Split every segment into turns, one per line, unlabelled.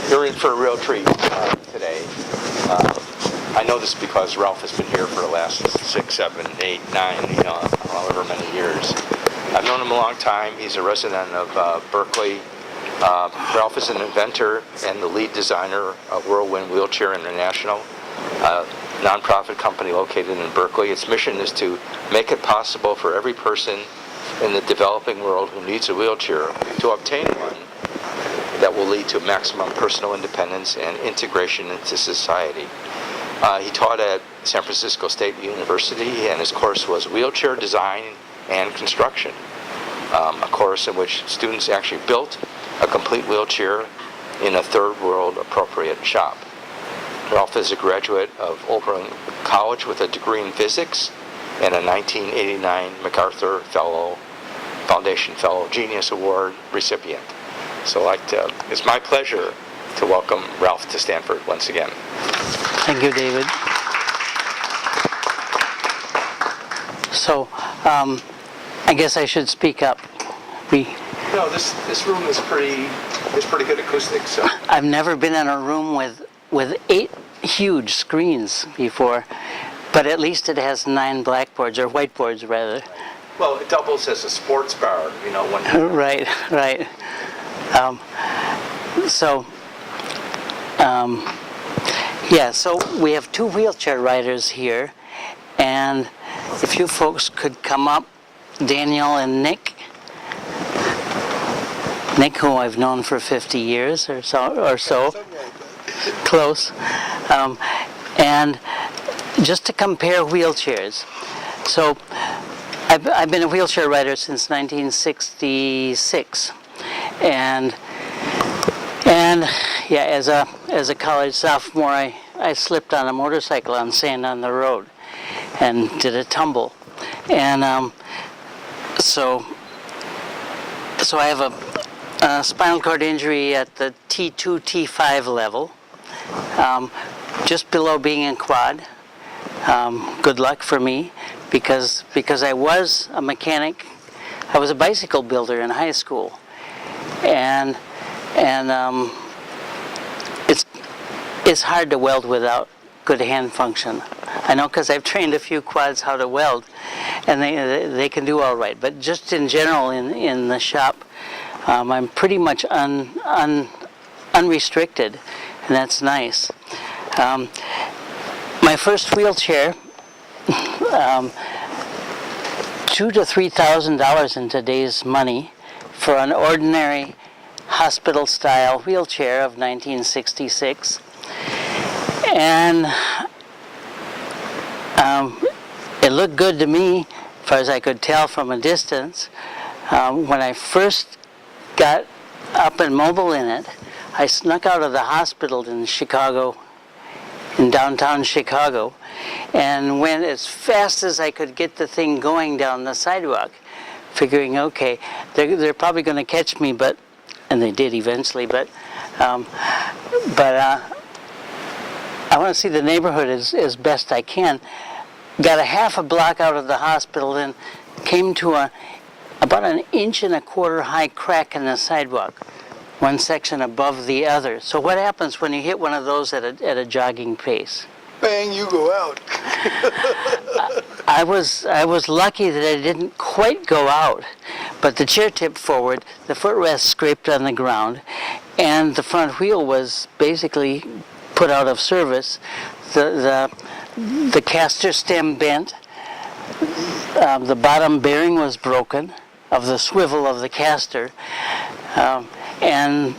You're in for a real treat today. I know this because Ralph has been here for the last 6, 7, 8, 9, however many years. I've known him a long time. He's a resident of Berkeley. Ralph is an inventor and the lead designer of Whirlwind Wheelchair International, a nonprofit company located in Berkeley. Its mission is to make it possible for every person in the developing world who needs a wheelchair to obtain one that will lead to maximum personal independence and integration into society. He taught at San Francisco State University, and his course was Wheelchair Design and Construction, a course in which students actually built a complete wheelchair in a third world appropriate shop. Ralph is a graduate of Oberlin College with a degree in physics and a 1989 MacArthur Foundation Fellow Genius Award recipient. So it's my pleasure to welcome Ralph to Stanford once again.
Thank you, David. So, I guess I should speak up.
No, this room is pretty good acoustics. So.
I've never been in a room with 8 huge screens before, but at least it has 9 blackboards, or whiteboards rather.
Well, it doubles as a sports bar, when...
Right. So we have 2 wheelchair riders here, and if you folks could come up, Daniel and Nick, who I've known for 50 years or so, close, and just to compare wheelchairs. So I've been a wheelchair rider since 1966, and as a college sophomore, I slipped on a motorcycle on sand on the road and did a tumble, and so I have a spinal cord injury at the T2, T5 level, just below being in quad. Good luck for me, because I was a mechanic. I was a bicycle builder in high school, and it's hard to weld without good hand function. I know because I've trained a few quads how to weld, and they can do all right. But just in general in the shop, I'm pretty much unrestricted, and that's nice. My first wheelchair, $2,000 to $3,000 in today's money for an ordinary hospital-style wheelchair of 1966, and it looked good to me, as far as I could tell from a distance. When I first got up and mobile in it, I snuck out of the hospital in downtown Chicago, and went as fast as I could get the thing going down the sidewalk, figuring, okay, they're probably going to catch me, and they did eventually, but I want to see the neighborhood as best I can. Got a half a block out of the hospital, and came to about 1.25 inches high crack in the sidewalk, one section above the other. So what happens when you hit one of those at a jogging pace?
Bang, you go out.
I was lucky that I didn't quite go out, but the chair tipped forward, the footrest scraped on the ground, and the front wheel was basically put out of service. The caster stem bent, the bottom bearing was broken of the swivel of the caster, and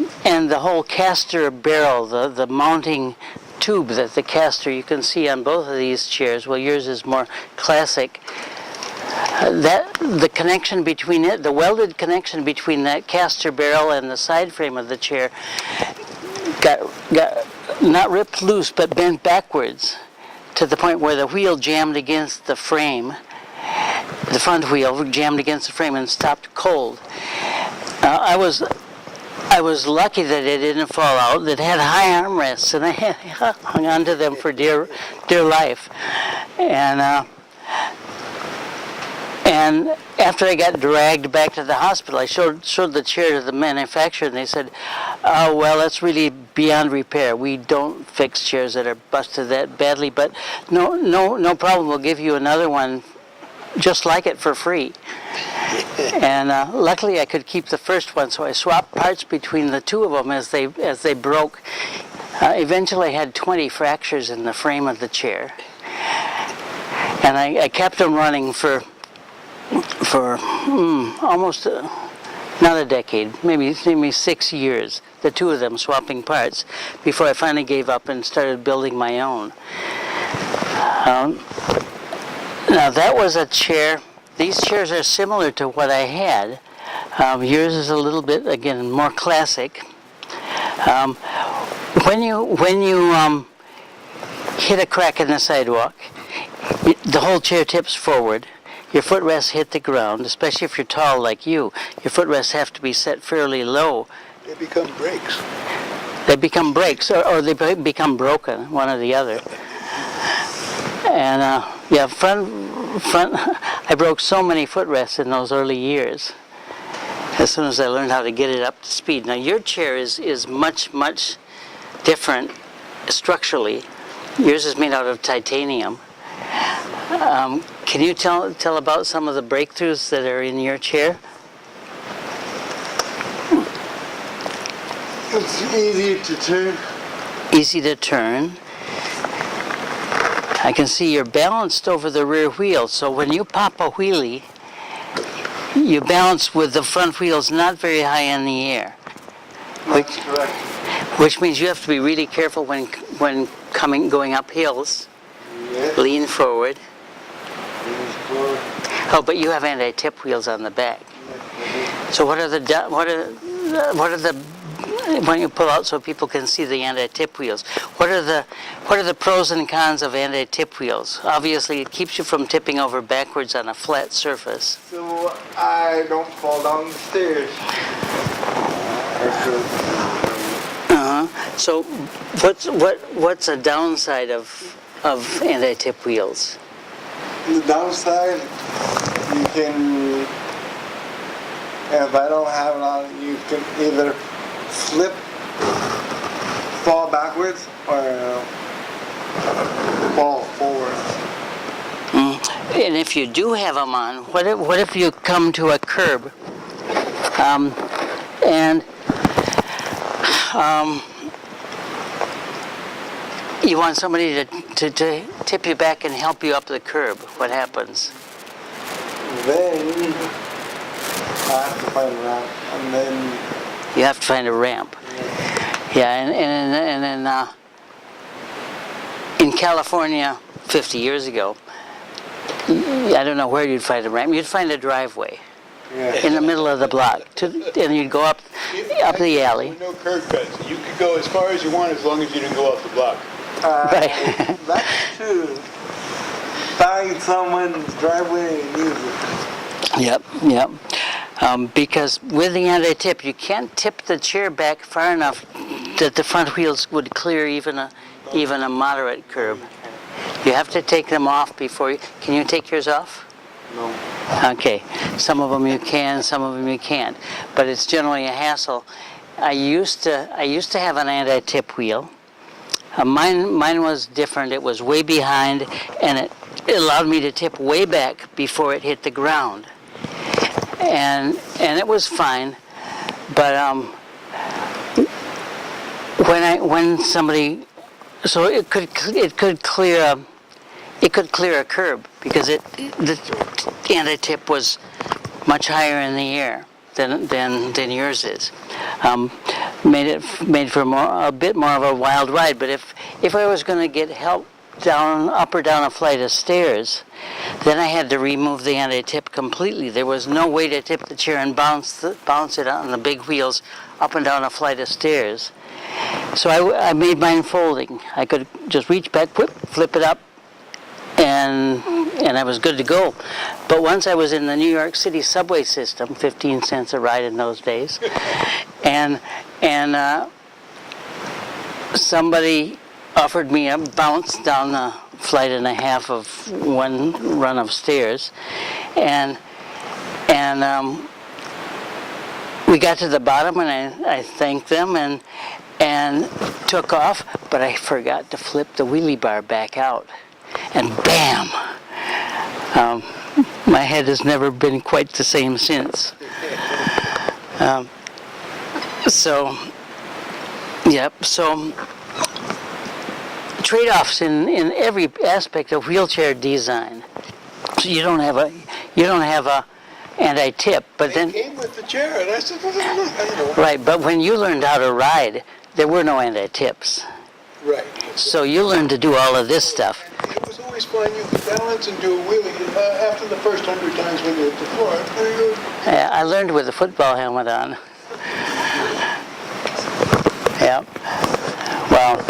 the whole caster barrel, the mounting tube that the caster, you can see on both of these chairs, well, yours is more classic, the connection between it, the welded connection between that caster barrel and the side frame of the chair got not ripped loose, but bent backwards to the point where the wheel jammed against the frame. The front wheel jammed against the frame and stopped cold. I was lucky that it didn't fall out. It had high armrests, and I hung on to them for dear life. And And after I got dragged back to the hospital, I showed the chair to the manufacturer, and they said, "Oh, well, that's really beyond repair. We don't fix chairs that are busted that badly, but no problem. We'll give you another one just like it for free." And luckily, I could keep the first one, so I swapped parts between the two of them as they broke. Eventually, I had 20 fractures in the frame of the chair, and I kept them running for almost not a decade, maybe 6 years. The two of them swapping parts before I finally gave up and started building my own. Now that was a chair. These chairs are similar to what I had. Yours is a little bit, again, more classic. When you hit a crack in the sidewalk, the whole chair tips forward. Your footrests hit the ground, especially if you're tall like you. Your footrests have to be set fairly low.
They become brakes.
They become brakes, or they become broken, one or the other. And yeah, front. I broke so many footrests in those early years. As soon as I learned how to get it up to speed. Now your chair is much different structurally. Yours is made out of titanium. Can you tell about some of the breakthroughs that are in your chair?
It's easy to turn.
Easy to turn. I can see you're balanced over the rear wheel, so when you pop a wheelie, you balance with the front wheels not very high in the air.
That's correct.
Which means you have to be really careful when going up hills.
Yes.
Lean forward.
Leans forward.
Oh, but you have anti-tip wheels on the back.
Yes,
So what are the when you pull out so people can see the anti-tip wheels? What are the pros and cons of anti-tip wheels? Obviously, it keeps you from tipping over backwards on a flat surface.
so I don't fall down the stairs.
So what's a downside of anti-tip wheels?
The downside, you can, if I don't have it on, you can either slip, fall backwards, or fall forward.
And if you do have them on, what if you come to a curb and you want somebody to tip you back and help you up the curb? What happens?
Then I have to find a ramp, and then
You have to find a ramp. Yeah, and then in California 50 years ago, I don't know where you'd find a ramp. You'd find a driveway in the middle of the block, and you'd go up the alley.
With no curb cuts. You could go as far as you want as long as you didn't go off the block.
Right.
That's true. Find someone's driveway and use it.
Yep. Because with the anti-tip, you can't tip the chair back far enough that the front wheels would clear even a moderate curb. You have to take them off before you... Can you take yours off?
No.
Okay. Some of them you can, some of them you can't. But it's generally a hassle. I used to have an anti-tip wheel. Mine was different. It was way behind, and it allowed me to tip way back before it hit the ground. And it was fine, but when somebody, so it could clear a curb because the anti-tip was much higher in the air than yours is. Made for a bit more of a wild ride. But if I was going to get help up or down a flight of stairs, then I had to remove the anti-tip completely. There was no way to tip the chair and bounce it on the big wheels up and down a flight of stairs. So I made mine folding. I could just reach back, flip it up, and I was good to go. But once I was in the New York City subway system, 15 cents a ride in those days, and somebody offered me a bounce down the flight and a half of one run of stairs, and And we got to the bottom, and I thanked them and took off, but I forgot to flip the wheelie bar back out. And bam! My head has never been quite the same since. So trade-offs in every aspect of wheelchair design. So you don't have a anti-tip, but
It
then
came with the chair, and I said, well,
right. But when you learned how to ride, there were no anti-tips.
right.
So you learned to do all of this stuff.
It was always fun. You could balance and do a wheelie after the first 100 times when you hit the floor.
Yeah, I learned with a football helmet on. Yeah. Well,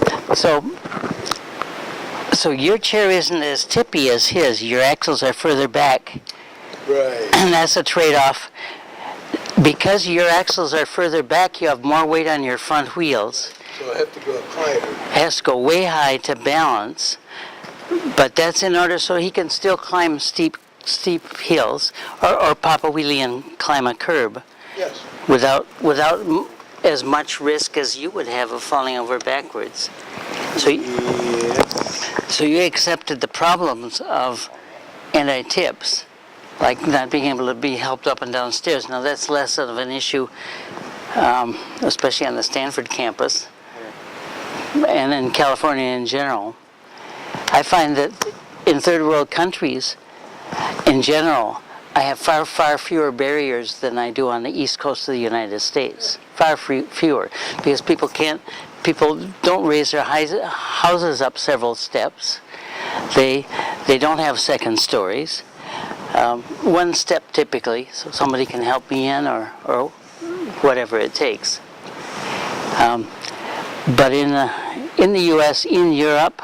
so your chair isn't as tippy as his. Your axles are further back,
Right.
and that's a trade-off. Because your axles are further back, you have more weight on your front wheels.
So I have to go up higher.
It has to go way high to balance, but that's in order so he can still climb steep hills or pop a wheelie and climb a curb
Yes.
without as much risk as you would have of falling over backwards. So you accepted the problems of anti-tips, like not being able to be helped up and down stairs. Now that's less of an issue, especially on the Stanford campus and in California in general. I find that in third world countries, in general, I have far fewer barriers than I do on the east coast of the United States. Far fewer, because people don't raise their houses up several steps. They don't have second stories. One step typically, so somebody can help me in or whatever it takes. But in the U.S., in Europe,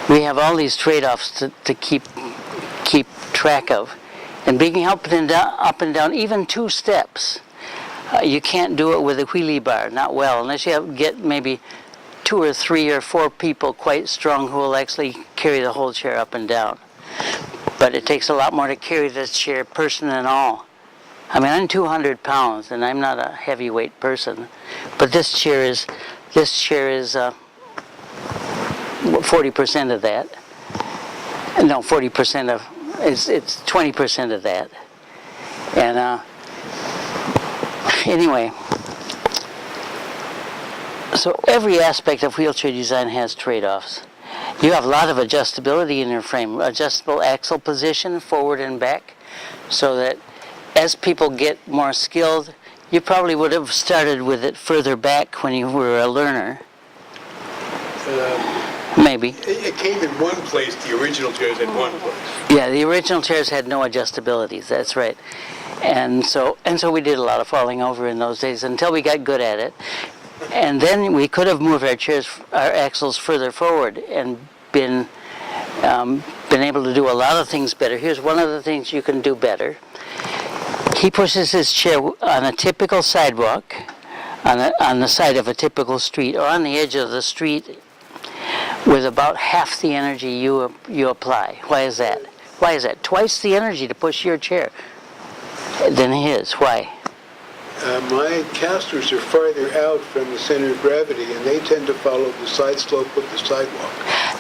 we have all these trade-offs to keep track of, and being up and down even 2 steps. You can't do it with a wheelie bar, not well, unless you get maybe 2 or 3 or 4 people quite strong who will actually carry the whole chair up and down. But it takes a lot more to carry this chair, person and all. I mean, I'm 200 pounds, and I'm not a heavyweight person, but this chair is 40% of that. No, 40% of it's 20% of that. And anyway, so every aspect of wheelchair design has trade-offs. You have a lot of adjustability in your frame, adjustable axle position, forward and back, so that as people get more skilled, you probably would have started with it further back when you were a learner. Maybe.
It came in one place. The original chairs in one place.
Yeah, the original chairs had no adjustabilities, that's right. And so we did a lot of falling over in those days until we got good at it. And then we could have moved our axles further forward and been able to do a lot of things better. Here's one of the things you can do better. He pushes his chair on a typical sidewalk, on the side of a typical street, or on the edge of the street, with about half the energy you apply. Why is that? Why is that? Twice the energy to push your chair than his. Why?
My casters are farther out from the center of gravity, and they tend to follow the side slope of the sidewalk.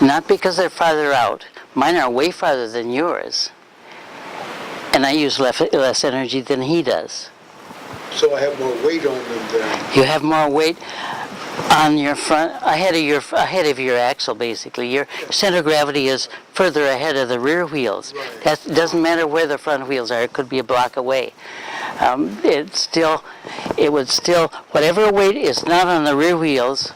Not because they're farther out. Mine are way farther than yours. And I use less energy than he does.
So I have more weight on them than...
You have more weight on your front, ahead of your axle, basically. Your center of gravity is further ahead of the rear wheels.
Right.
That doesn't matter where the front wheels are. It could be a block away. Whatever weight is not on the rear wheels,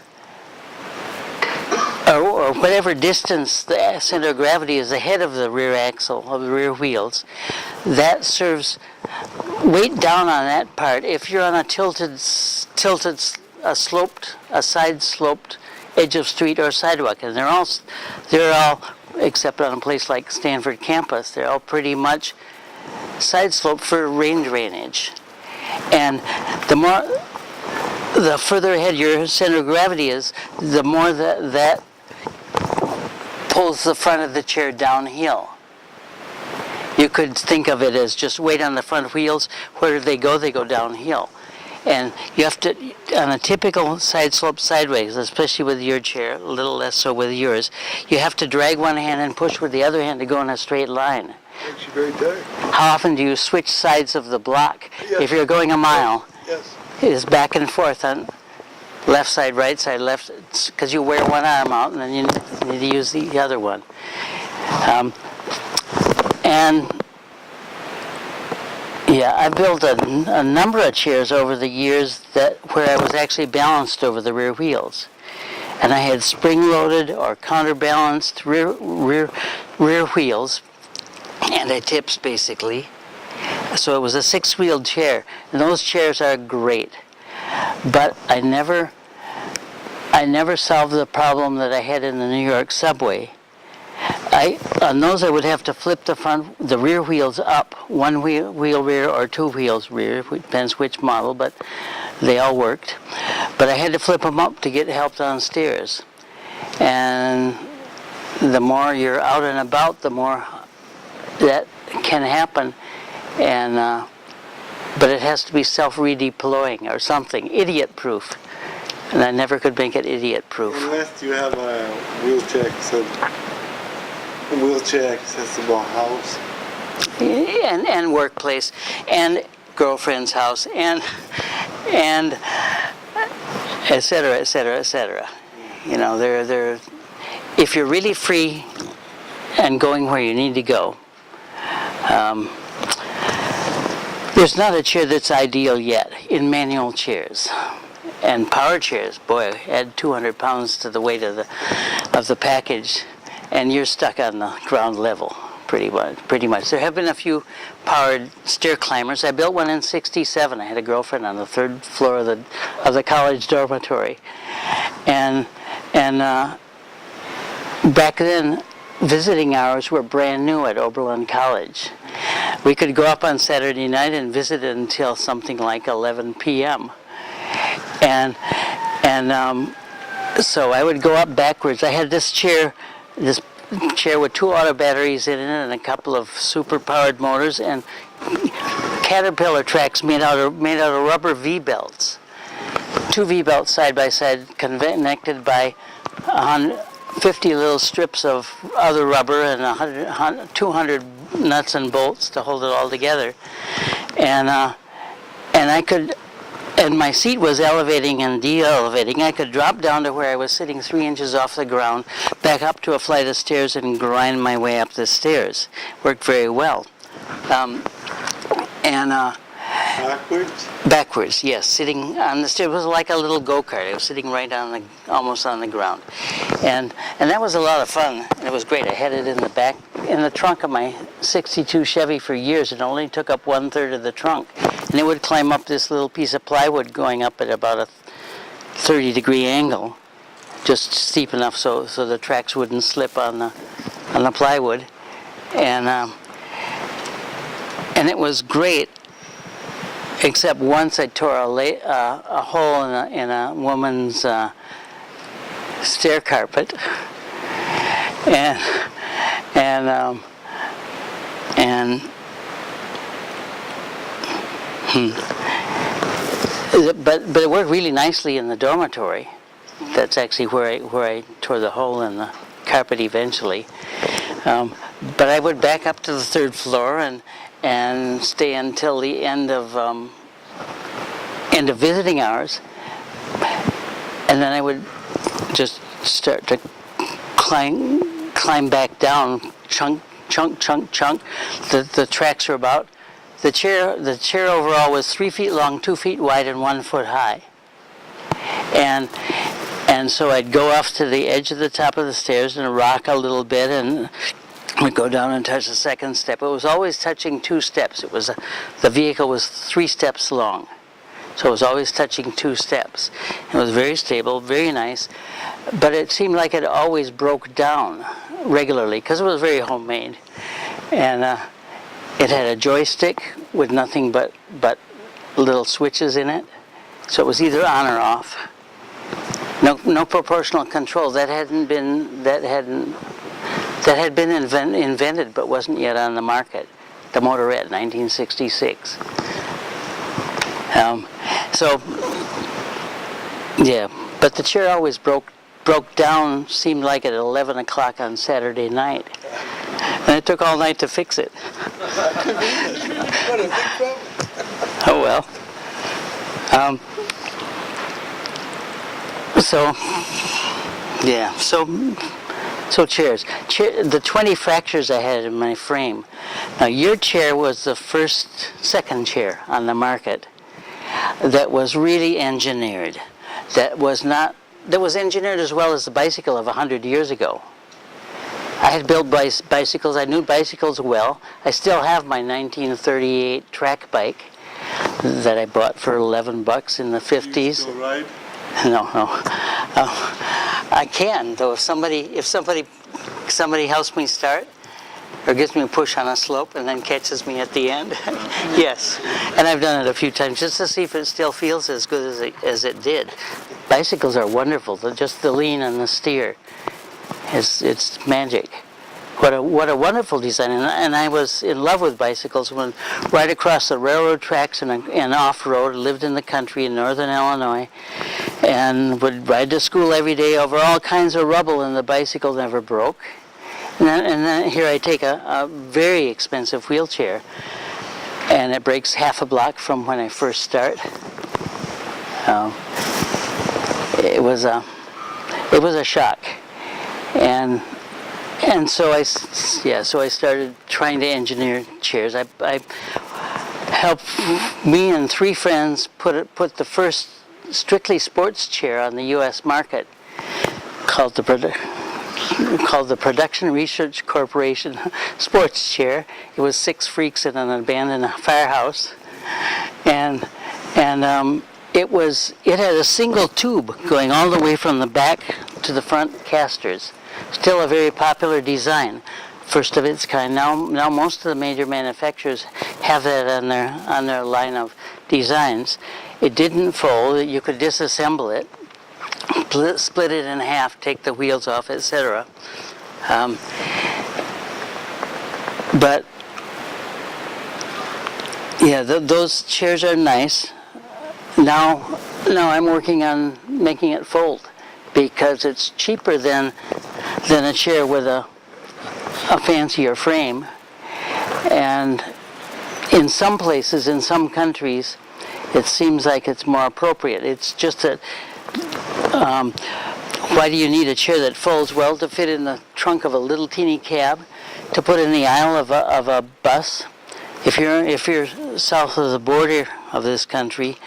or whatever distance the center of gravity is ahead of the rear axle, of the rear wheels, that serves weight down on that part. If you're on a side sloped edge of street or sidewalk, and they're all, except on a place like Stanford campus, they're all pretty much side slope for rain drainage. And the further ahead your center of gravity is, the more that pulls the front of the chair downhill. You could think of it as just weight on the front wheels. Where do they go? They go downhill. And you have to, on a typical side slope sideways, especially with your chair, a little less so with yours, you have to drag one hand and push with the other hand to go in a straight line.
Makes you very tired.
How often do you switch sides of the block?
Yes.
If you're going a mile,
Yes.
it is back and forth on left side, right side, left, because you wear one arm out and then you need to use the other one. And yeah, I built a number of chairs over the years where I was actually balanced over the rear wheels. And I had spring-loaded or counterbalanced rear wheels, anti-tips basically. So it was a 6-wheeled chair, and those chairs are great. But I never solved the problem that I had in the New York subway. On those I would have to flip the rear wheels up, one wheel rear or 2 wheels rear, depends which model, but they all worked. But I had to flip them up to get help downstairs. And the more you're out and about, the more that can happen. And but it has to be self-redeploying or something, idiot-proof. And I never could make it idiot-proof.
Unless you have a wheelchair accessible house.
And workplace, and girlfriend's house, and et cetera, et cetera, et cetera. You know, they're if you're really free and going where you need to go. There's not a chair that's ideal yet in manual chairs. And power chairs, boy, add 200 pounds to the weight of the package, and you're stuck on the ground level, pretty much. There have been a few powered stair climbers. I built one in '67. I had a girlfriend on the 3rd floor of the college dormitory, and back then, visiting hours were brand new at Oberlin College. We could go up on Saturday night and visit it until something like 11 p.m. And so I would go up backwards. I had this chair with 2 auto batteries in it and a couple of super powered motors and Caterpillar tracks made out of rubber V-belts. 2 V-belts side by side connected by 50 little strips of other rubber and 200 nuts and bolts to hold it all together. And I could, and my seat was elevating and de-elevating. I could drop down to where I was sitting 3 inches off the ground, back up to a flight of stairs and grind my way up the stairs. Worked very well.
Backwards?
Backwards, yes. Sitting on the stairs. It was like a little go-kart. I was sitting right almost on the ground. And that was a lot of fun. It was great. I had it in the trunk of my '62 Chevy for years. It only took up 1/3 of the trunk. And it would climb up this little piece of plywood going up at about a 30-degree angle, just steep enough so the tracks wouldn't slip on the plywood. And it was great. Except once I tore a hole in a woman's stair carpet, but it worked really nicely in the dormitory. That's actually where I tore the hole in the carpet eventually. But I would back up to the 3rd floor and stay until the end of visiting hours, and then I would just start to climb back down, chunk. The tracks were about the chair overall was 3 feet long, 2 feet wide, and 1 foot high, and so I'd go off to the edge of the top of the stairs and rock a little bit and we'd go down and touch the 2nd step. It was always touching 2 steps. The vehicle was 3 steps long, so it was always touching 2 steps. It was very stable, very nice, but it seemed like it always broke down regularly because it was very homemade, and it had a joystick with nothing but little switches in it, so it was either on or off. No proportional control. That had been invented but wasn't yet on the market. the Motorette, 1966. So, yeah, but the chair always broke down, seemed like at 11 o'clock on Saturday night. And it took all night to fix it.
What a big problem.
Oh well. So, yeah, so chairs. The 20 fractures I had in my frame. Now, your chair was the second chair on the market that was really engineered. That was engineered as well as the bicycle of 100 years ago. I had built bicycles. I knew bicycles well. I still have my 1938 track bike that I bought for $11 in the 50s.
Still ride?
No. I can, though. If somebody helps me start, or gives me a push on a slope and then catches me at the end, yes. And I've done it a few times just to see if it still feels as good as it did. Bicycles are wonderful. Just the lean and the steer, it's magic. What a wonderful design. And I was in love with bicycles when right across the railroad tracks and off-road. Lived in the country in northern Illinois and would ride to school every day over all kinds of rubble, and the bicycle never broke. And then here I take a very expensive wheelchair, and it breaks half a block from when I first start. It was a shock. And so I started trying to engineer chairs. I helped me and 3 friends put the first strictly sports chair on the U.S. market, called the Production Research Corporation sports chair. It was 6 freaks in an abandoned firehouse, and it had a single tube going all the way from the back to the front casters. Still a very popular design, first of its kind. Now most of the major manufacturers have that on their line of designs. It didn't fold. You could disassemble it, split it in half, take the wheels off, etc. But yeah, those chairs are nice. Now I'm working on making it fold, because it's cheaper than a chair with a fancier frame. And in some places, in some countries, it seems like it's more appropriate. It's just that, why do you need a chair that folds? Well, to fit in the trunk of a little teeny cab, to put in the aisle of a bus. If you're south of the border of this country,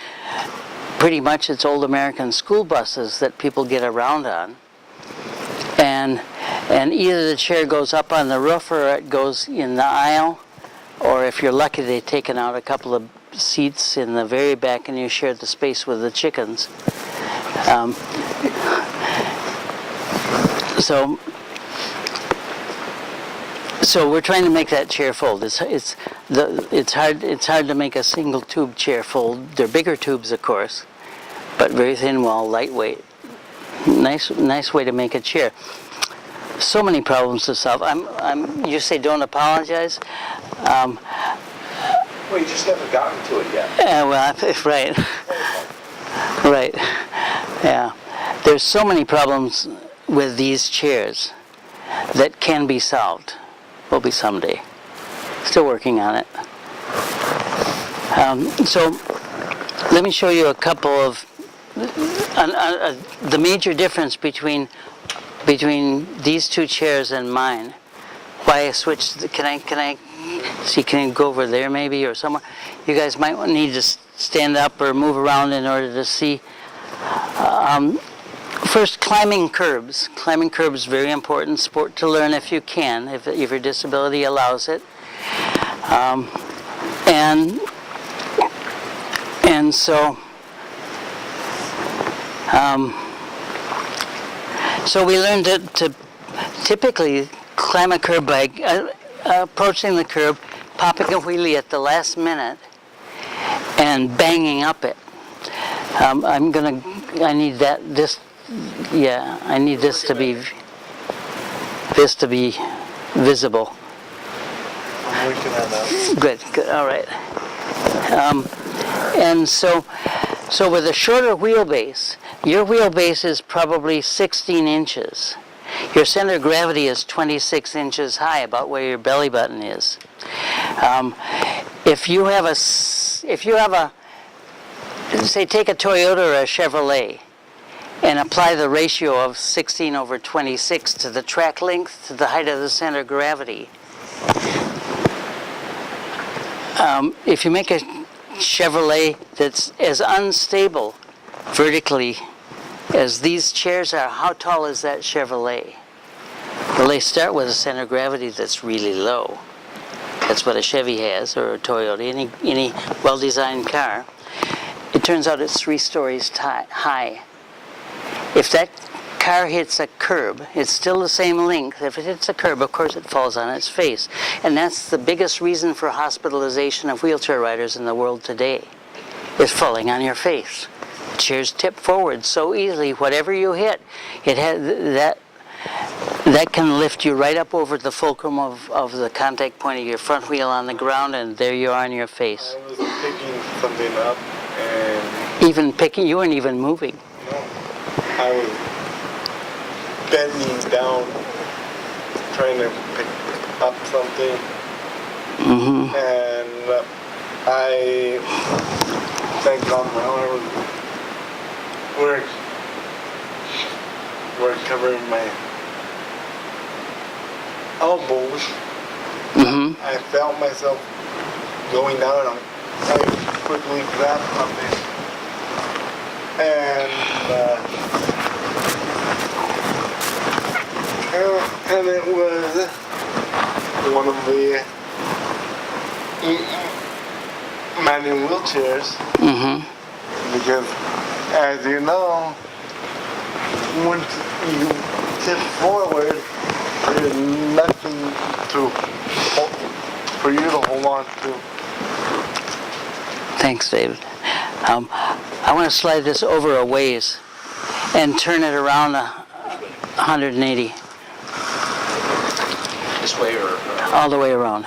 pretty much it's old American school buses that people get around on. And either the chair goes up on the roof or it goes in the aisle, or if you're lucky, they've taken out a couple of seats in the very back and you share the space with the chickens. So we're trying to make that chair fold. It's hard to make a single tube chair fold. They're bigger tubes, of course, but very thin wall, lightweight. Nice way to make a chair. So many problems to solve. You say don't apologize.
Well, you just haven't gotten to it yet.
Right. Yeah. There's so many problems with these chairs that can be solved. Will be someday. Still working on it. So let me show you a couple of the major difference between these 2 chairs and mine. Why I switched? Can I see? Can you go over there maybe or somewhere? You guys might need to stand up or move around in order to see. First, climbing curbs. Climbing curbs, very important sport to learn if you can, if your disability allows it. So we learned to typically climb a curb by approaching the curb, popping a wheelie at the last minute, and banging up it. I need this to be visible.
working on that.
Good, all right. And so with a shorter wheelbase, your wheelbase is probably 16 inches. Your center of gravity is 26 inches high, about where your belly button is. If you have a, say, take a Toyota or a Chevrolet, and apply the ratio of 16/26 to the track length to the height of the center of gravity. If you make a Chevrolet that's as unstable vertically as these chairs are, how tall is that Chevrolet? Well, they start with a center of gravity that's really low. That's what a Chevy has, or a Toyota, any well-designed car. It turns out it's 3 stories high. If that car hits a curb, it's still the same length. If it hits a curb, of course it falls on its face. And that's the biggest reason for hospitalization of wheelchair riders in the world today, is falling on your face. Chairs tip forward so easily, whatever you hit, it has that can lift you right up over the fulcrum of the contact point of your front wheel on the ground, and there you are on your face.
I was picking something up and
Even picking, you weren't even moving.
I was bending down, trying to pick up something, and I thank God my arm were covering my elbows. I felt myself going down. I quickly grabbed something, and it was one of the manual wheelchairs. Because, as you know, once you tip forward, there's nothing for you to hold on to.
Thanks, David. I want to slide this over a ways and turn it around 180,
This way or
all the way around.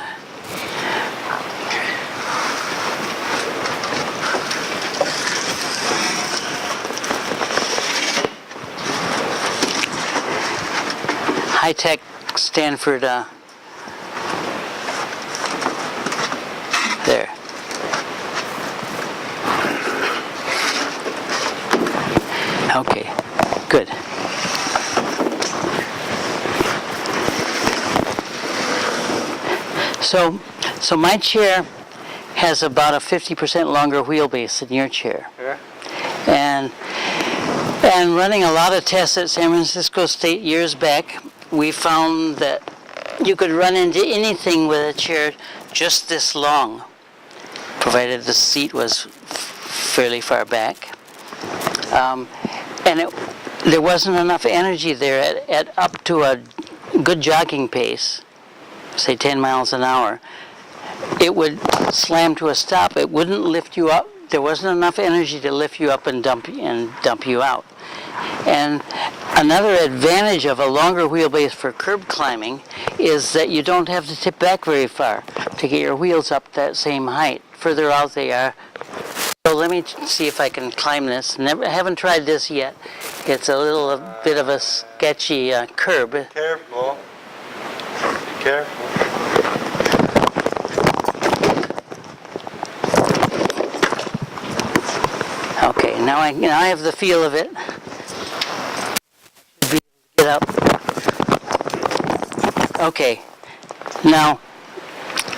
High-tech Stanford, there. Okay, good. So my chair has about a 50% longer wheelbase than your chair.
Yeah.
And running a lot of tests at San Francisco State years back, we found that you could run into anything with a chair just this long, provided the seat was fairly far back. And there wasn't enough energy there at up to a good jogging pace, say 10 miles an hour. It would slam to a stop. It wouldn't lift you up. There wasn't enough energy to lift you up and dump you out. And another advantage of a longer wheelbase for curb climbing is that you don't have to tip back very far to get your wheels up that same height. Further out they are. So let me see if I can climb this. I haven't tried this yet. It's a bit of a sketchy curb.
Careful. Be careful.
Okay, now I have the feel of it. Get up. Okay, now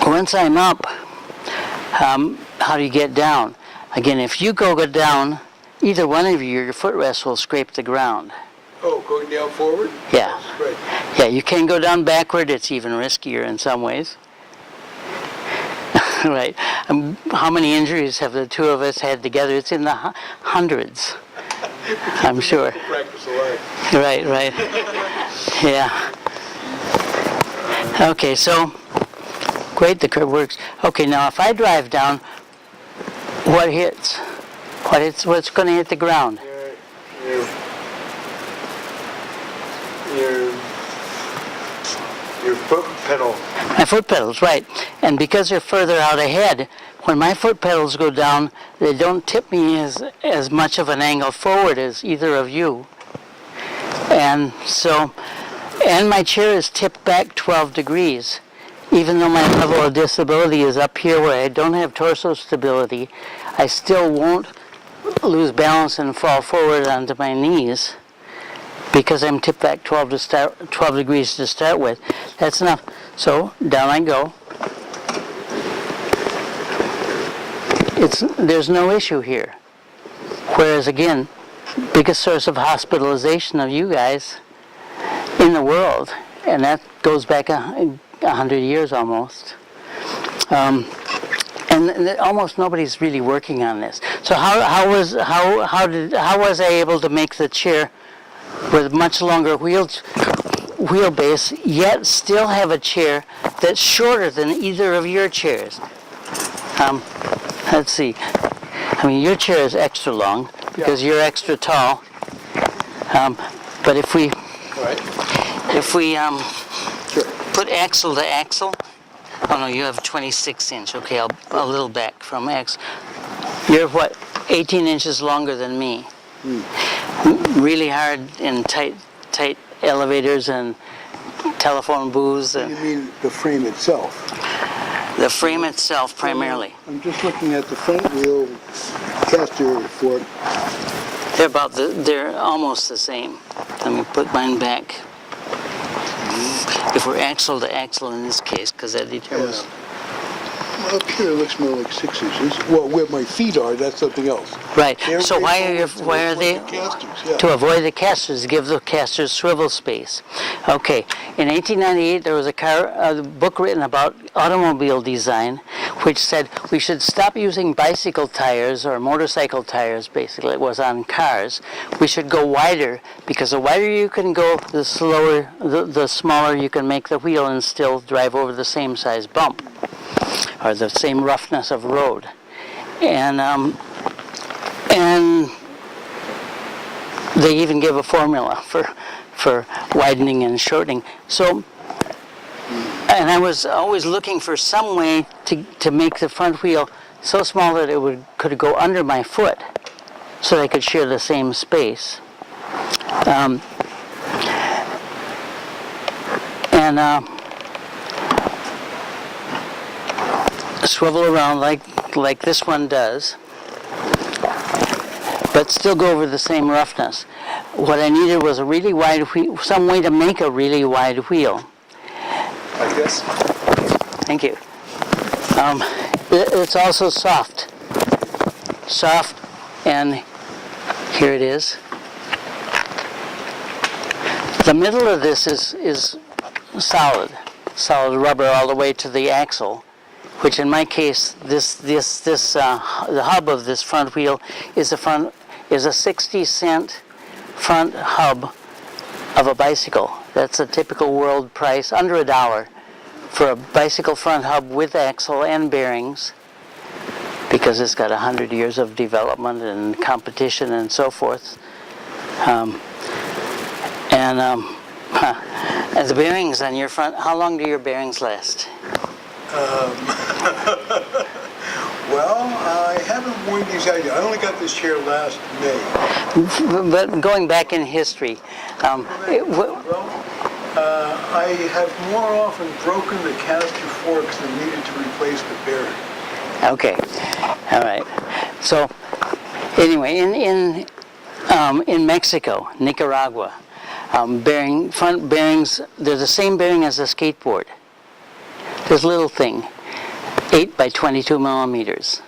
once I'm up, how do you get down? Again, if you go down, either one of you, your footrest will scrape the ground.
Oh, going down forward?
Yeah.
Right.
Yeah, you can go down backward. It's even riskier in some ways. Right. How many injuries have the two of us had together? It's in the hundreds, I'm sure.
Practice a life.
Right. Yeah. Okay, so, great, the curb works. Okay, now if I drive down, what hits? What's going to hit the ground?
Your foot pedal.
My foot pedals, right. And because they're further out ahead, when my foot pedals go down, they don't tip me as much of an angle forward as either of you. And so, and my chair is tipped back 12 degrees. Even though my level of disability is up here where I don't have torso stability, I still won't lose balance and fall forward onto my knees because I'm tipped back 12 degrees to start with. That's enough. So down I go. There's no issue here. Whereas again, biggest source of hospitalization of you guys in the world, and that goes back 100 years almost. And almost nobody's really working on this. So how was I able to make the chair with much longer wheelbase, yet still have a chair that's shorter than either of your chairs? Let's see. I mean, your chair is extra long because you're extra tall. But if we put axle to axle. Oh no, you have 26 inch. Okay, a little back from axle. You're what, 18 inches longer than me. Really hard in tight elevators and telephone booths.
You mean the frame itself?
The frame itself primarily.
I'm just looking at the front wheel caster for it.
They're almost the same. Let me put mine back. If we're axle to axle in this case, because that determines.
Up here it looks more like 6 inches. Well, where my feet are, that's something else.
Right.
They're
So why are they?
the casters, yeah.
To avoid the casters, give the casters swivel space. Okay. In 1898, there was a book written about automobile design, which said we should stop using bicycle tires or motorcycle tires. Basically, it was on cars. We should go wider because the wider you can go, the smaller you can make the wheel and still drive over the same size bump or the same roughness of road. And they even give a formula for widening and shortening. So, and I was always looking for some way to make the front wheel so small that it could go under my foot so that I could share the same space. Swivel around like this one does, but still go over the same roughness. What I needed was a really wide wheel, some way to make a really wide wheel.
Like this?
Thank you. It's also soft, and here it is. The middle of this is solid rubber all the way to the axle, which in my case, the hub of this front wheel is a 60-cent front hub of a bicycle. That's a typical world price, under $1 for a bicycle front hub with axle and bearings, because it's got 100 years of development and competition and so forth. And the bearings on your front, how long do your bearings last?
Well, I haven't worn these out yet. I only got this chair last May.
But going back in history,
I have more often broken the caster forks than needed to replace the bearing.
okay, all right. So anyway, in Mexico, Nicaragua, front bearings, they're the same bearing as a skateboard. This little thing, 8 by 22 millimeters.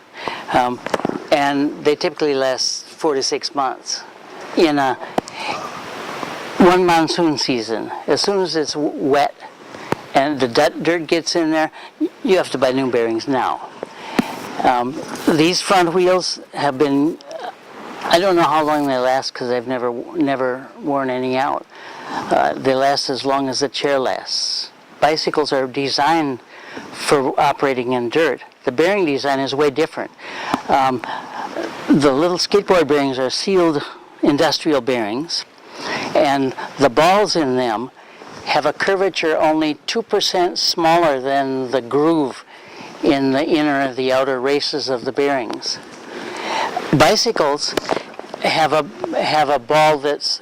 And they typically last 4 to 6 months. In one monsoon season, as soon as it's wet and the dirt gets in there, you have to buy new bearings now. These front wheels have been, I don't know how long they last because I've never worn any out. They last as long as the chair lasts. Bicycles are designed for operating in dirt. The bearing design is way different. The little skateboard bearings are sealed industrial bearings, and the balls in them have a curvature only 2% smaller than the groove in the inner, the outer races of the bearings. Bicycles have a ball that's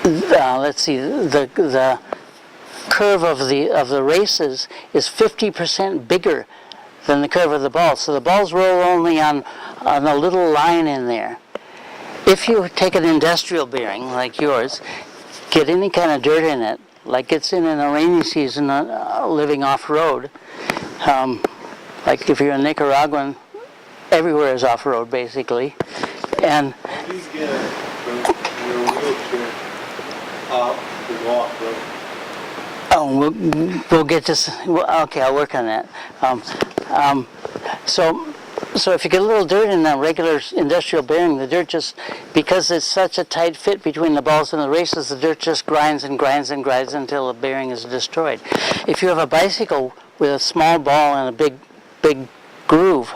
let's see, the curve of the races is 50% bigger than the curve of the ball. So the balls roll only on a little line in there. If you take an industrial bearing like yours, get any kind of dirt in it, like it's in a rainy season living off-road, like if you're a Nicaraguan, everywhere is off-road basically. And
How do you get from your wheelchair out to walk road?
oh, we'll get this. Okay, I'll work on that. So if you get a little dirt in a regular industrial bearing, the dirt just, because it's such a tight fit between the balls and the races, the dirt just grinds and grinds and grinds until the bearing is destroyed. If you have a bicycle with a small ball and a big groove,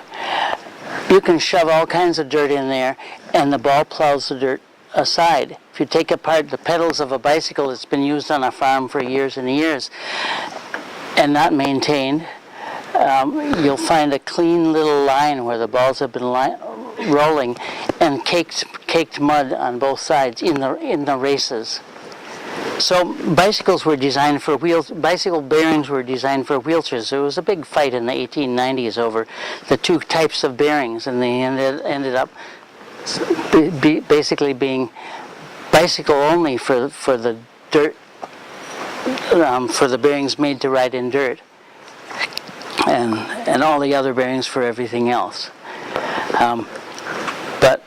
you can shove all kinds of dirt in there and the ball plows the dirt aside. If you take apart the pedals of a bicycle that's been used on a farm for years and years and not maintained, you'll find a clean little line where the balls have been rolling and caked mud on both sides in the races. So bicycles were designed for bicycle bearings were designed for wheelchairs. There was a big fight in the 1890s over the two types of bearings, and they ended up basically being bicycle only for the dirt, for the bearings made to ride in dirt, and all the other bearings for everything else. But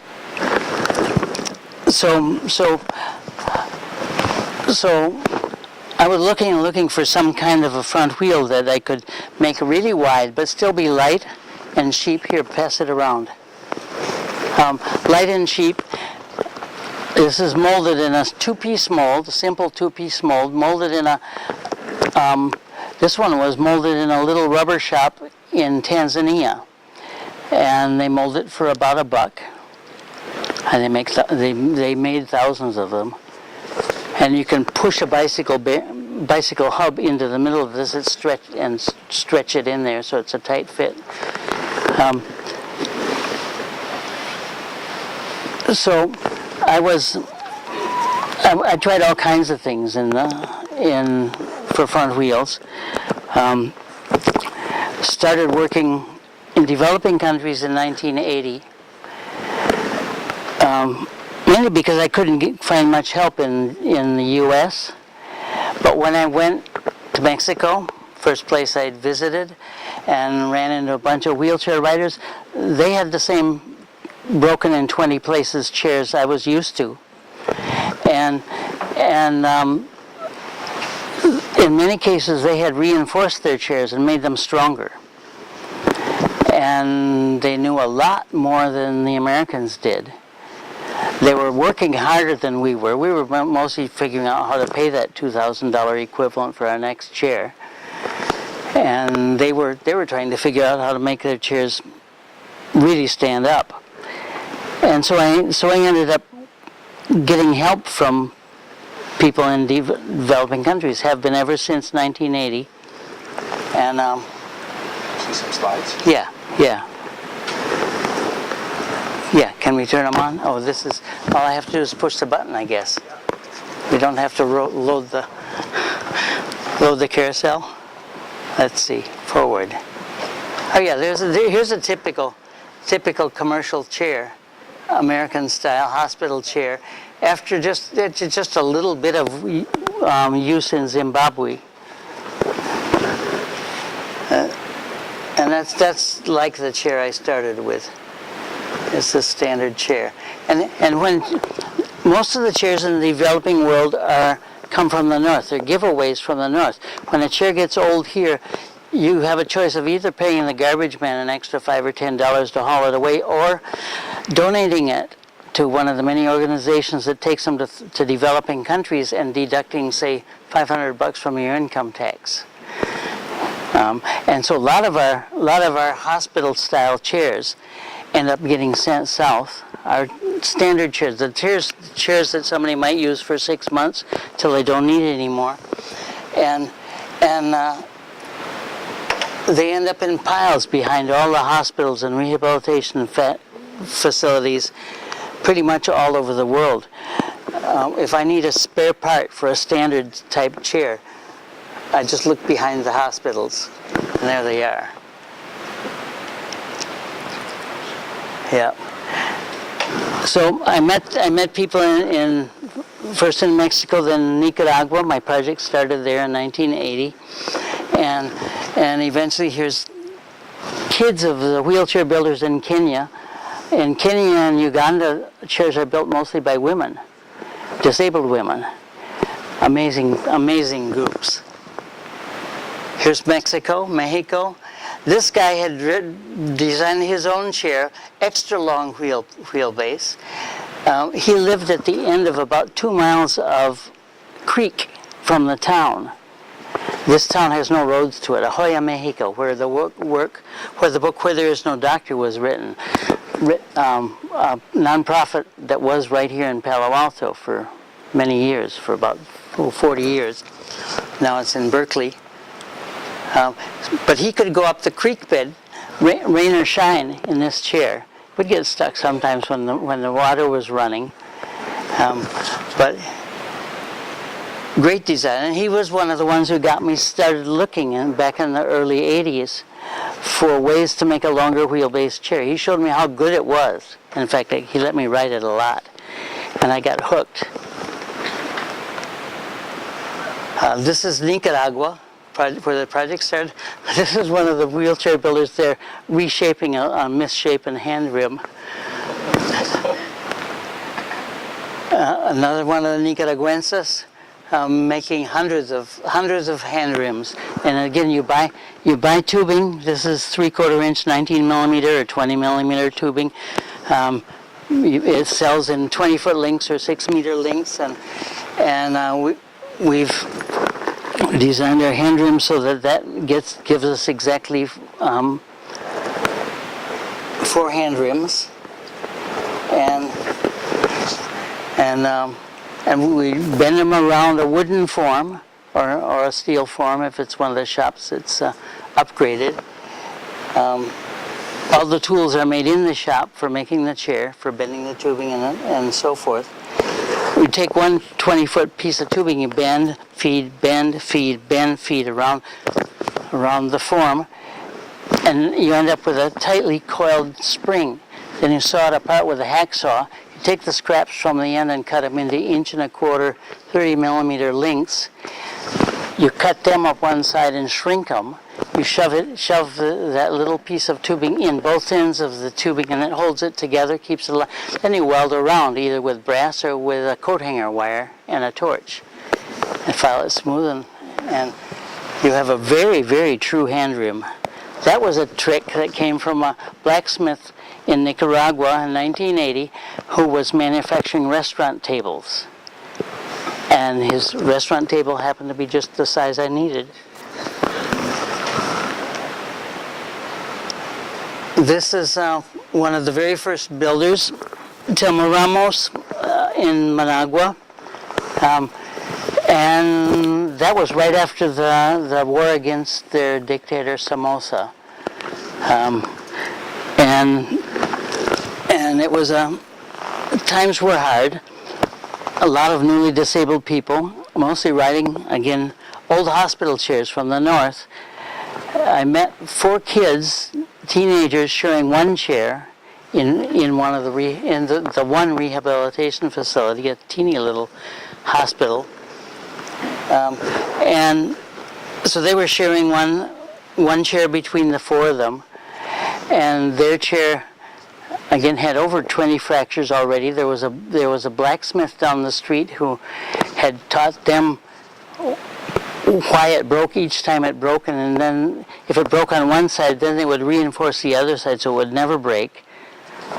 so I was looking for some kind of a front wheel that I could make really wide but still be light and cheap. Here, pass it around. Light and cheap. This is molded in a two-piece mold, a simple two-piece mold, molded in a, this one was molded in a little rubber shop in Tanzania. And they mold it for about $1. And they made thousands of them. And you can push a bicycle hub into the middle of this and stretch it in there so it's a tight fit. So I tried all kinds of things for front wheels. Started working in developing countries in 1980. Mainly because I couldn't find much help in the U.S. But when I went to Mexico, first place I'd visited, and ran into a bunch of wheelchair riders, they had the same broken in 20 places chairs I was used to. And in many cases they had reinforced their chairs and made them stronger. And they knew a lot more than the Americans did. They were working harder than we were. We were mostly figuring out how to pay that $2,000 equivalent for our next chair. And they were trying to figure out how to make their chairs really stand up. And so I ended up getting help from people in developing countries, have been ever since 1980. And
See some slides?
yeah. Yeah, can we turn them on? Oh, this is, all I have to do is push the button, I guess. We don't have to load the carousel. Let's see, forward. Oh yeah, here's a typical commercial chair, American style hospital chair. After just a little bit of use in Zimbabwe. And that's like the chair I started with. It's the standard chair. And when most of the chairs in the developing world come from the north, they're giveaways from the north. When a chair gets old here, you have a choice of either paying the garbage man an extra $5 or $10 to haul it away, or donating it to one of the many organizations that takes them to developing countries and deducting, say, $500 from your income tax. And so a lot of our hospital-style chairs end up getting sent south. Our standard chairs, the chairs that somebody might use for 6 months till they don't need it anymore, and they end up in piles behind all the hospitals and rehabilitation facilities pretty much all over the world. If I need a spare part for a standard type chair, I just look behind the hospitals, and there they are. Yeah. So I met people in first in Mexico, then Nicaragua. My project started there in 1980, and eventually here's kids of the wheelchair builders in Kenya. In Kenya and Uganda, chairs are built mostly by women, disabled women. Amazing groups. Here's Mexico. This guy had designed his own chair, extra long wheelbase. He lived at the end of about 2 miles of creek from the town. This town has no roads to it. Ahoya, Mexico, where the book "Where There Is No Doctor" was written. A nonprofit that was right here in Palo Alto for many years, for about 40 years. Now it's in Berkeley. But he could go up the creek bed, rain or shine, in this chair. Would get stuck sometimes when the water was running. But great design. And he was one of the ones who got me started looking back in the early 80s for ways to make a longer wheelbase chair. He showed me how good it was. In fact, he let me ride it a lot. And I got hooked. This is Nicaragua, where the project started. This is one of the wheelchair builders there reshaping a misshapen hand rim. Another one of the Nicaraguenses making hundreds of hand rims. And again, you buy tubing. This is 3/4 inch 19 millimeter or 20 millimeter tubing. It sells in 20-foot lengths or 6-meter lengths, and we've designed our hand rim so that gives us exactly 4 hand rims, and we bend them around a wooden form or a steel form if it's one of the shops that's upgraded. All the tools are made in the shop for making the chair, for bending the tubing and so forth. You take one 20-foot piece of tubing, you bend, feed around the form, and you end up with a tightly coiled spring. Then you saw it apart with a hacksaw. You take the scraps from the end and cut them into 1.25 inch, 30 millimeter lengths. You cut them up one side and shrink them. You shove that little piece of tubing in both ends of the tubing, and it holds it together, keeps it alive. Then you weld around, either with brass or with a coat hanger wire and a torch, and file it smooth, and you have a very, very true hand rim. That was a trick that came from a blacksmith in Nicaragua in 1980 who was manufacturing restaurant tables. And his restaurant table happened to be just the size I needed. This is one of the very first builders, Telmo Ramos, in Managua. And that was right after the war against their dictator Somoza. And it was, times were hard. A lot of newly disabled people, mostly riding, again, old hospital chairs from the north. I met 4 kids, teenagers, sharing one chair in one of the one rehabilitation facility, a teeny little hospital, and so they were sharing one chair between the 4 of them, and their chair again had over 20 fractures already. There was a blacksmith down the street who had taught them why it broke each time it broke, and then if it broke on one side, then they would reinforce the other side so it would never break.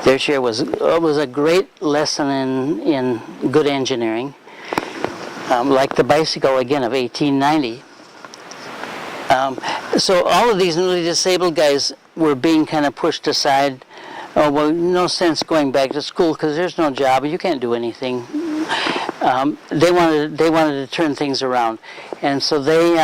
Their chair was a great lesson in good engineering, like the bicycle again of 1890. So all of these newly disabled guys were being kind of pushed aside. Oh, well, no sense going back to school because there's no job. You can't do anything. They wanted to turn things around, and so they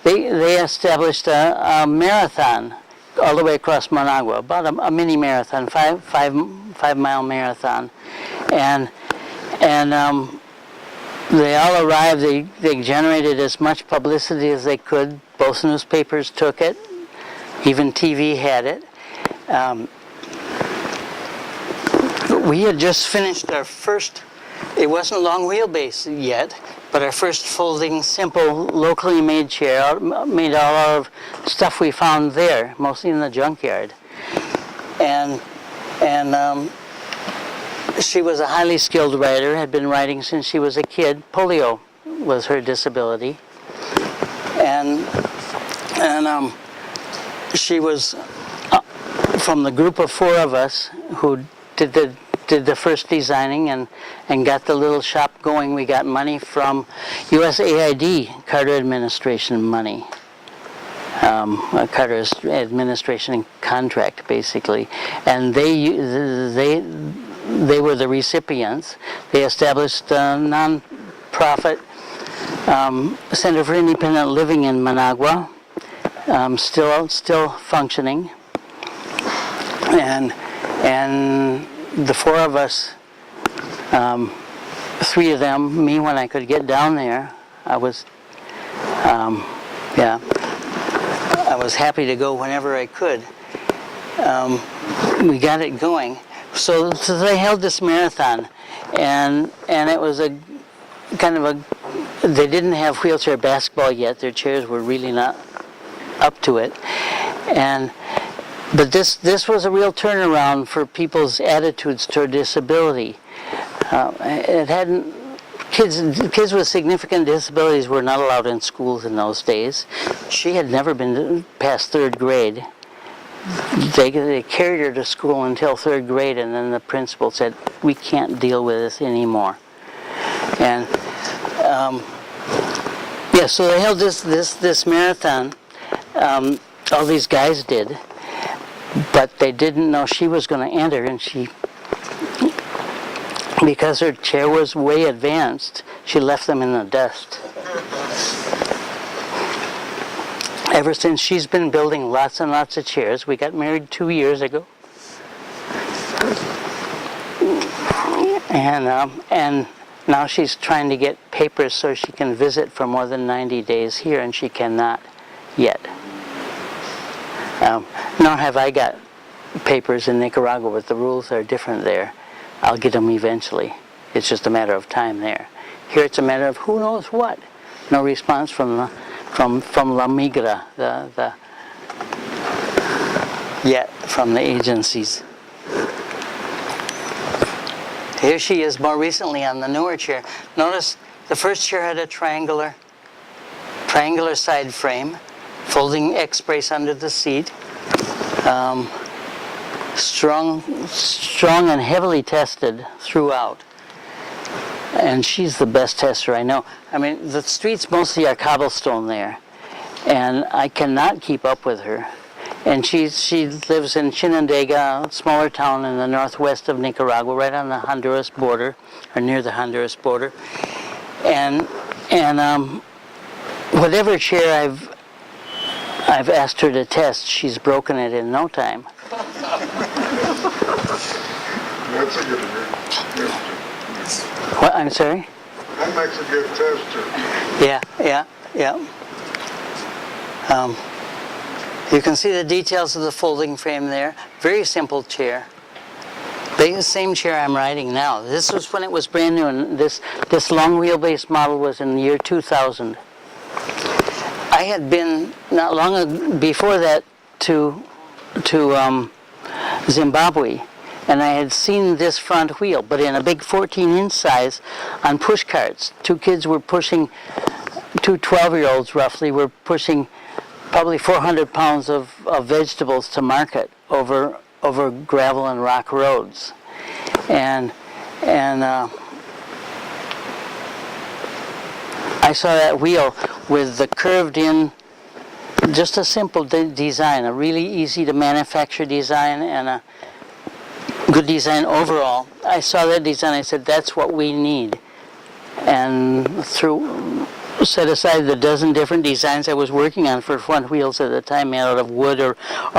they established a marathon all the way across Managua, about a mini marathon, five-mile marathon, and they all arrived. They generated as much publicity as they could. Both newspapers took it, even TV had it. We had just finished our first. It wasn't long wheelbase yet, but our first folding, simple, locally made chair, made all out of stuff we found there, mostly in the junkyard. And she was a highly skilled writer, had been writing since she was a kid. Polio was her disability. And she was from the group of 4 of us who did the first designing and got the little shop going. We got money from USAID, Carter administration money. Carter's administration contract, basically. And they were the recipients. They established a non-profit Center for Independent Living in Managua, still functioning. And the 4 of us, 3 of them, me when I could get down there, I was happy to go whenever I could. We got it going. So they held this marathon, and it was a kind of a. They didn't have wheelchair basketball yet. Their chairs were really not up to it, but this was a real turnaround for people's attitudes toward disability. It hadn't. Kids with significant disabilities were not allowed in schools in those days. She had never been past 3rd grade. They carried her to school until 3rd grade, and then the principal said, "We can't deal with this anymore." And so they held this marathon. All these guys did, but they didn't know she was going to enter, and because her chair was way advanced, she left them in the dust. Ever since, she's been building lots and lots of chairs. We got married 2 years ago. And now she's trying to get papers so she can visit for more than 90 days here, and she cannot yet. Nor have I got papers in Nicaragua, but the rules are different there. I'll get them eventually. It's just a matter of time there. Here it's a matter of who knows what. No response from La Migra, yet from the agencies. Here she is more recently on the newer chair. Notice the first chair had a triangular side frame, folding X-brace under the seat. Strong and heavily tested throughout. And she's the best tester I know. I mean, the streets mostly are cobblestone there, and I cannot keep up with her. And she lives in Chinandega, a smaller town in the northwest of Nicaragua, right on the Honduras border, or near the Honduras border. And whatever chair I've asked her to test, she's broken it in no time.
That's a good one.
What? I'm sorry?
That makes a good tester.
Yeah. You can see the details of the folding frame there. Very simple chair. The same chair I'm riding now. This was when it was brand new, and this long wheelbase model was in the year 2000. I had been not long before that to Zimbabwe, and I had seen this front wheel, but in a big 14-inch size on push carts. 2 kids were pushing, 2 12-year-olds roughly, were pushing probably 400 pounds of vegetables to market over gravel and rock roads. And I saw that wheel with the curved in, just a simple design, a really easy to manufacture design and a good design overall. I saw that design, I said, that's what we need. And through set aside the dozen different designs I was working on for front wheels at the time, made out of wood or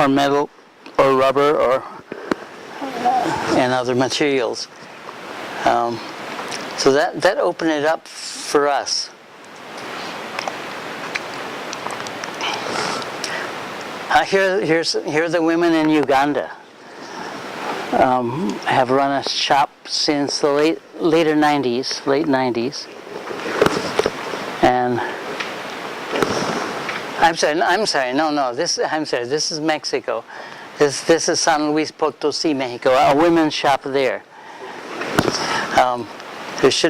metal or rubber or and other materials. So that opened it up for us. Here are the women in Uganda. Have run a shop since the late 90s. And I'm sorry, no, this is Mexico. This is San Luis Potosí, Mexico, a women's shop there. There's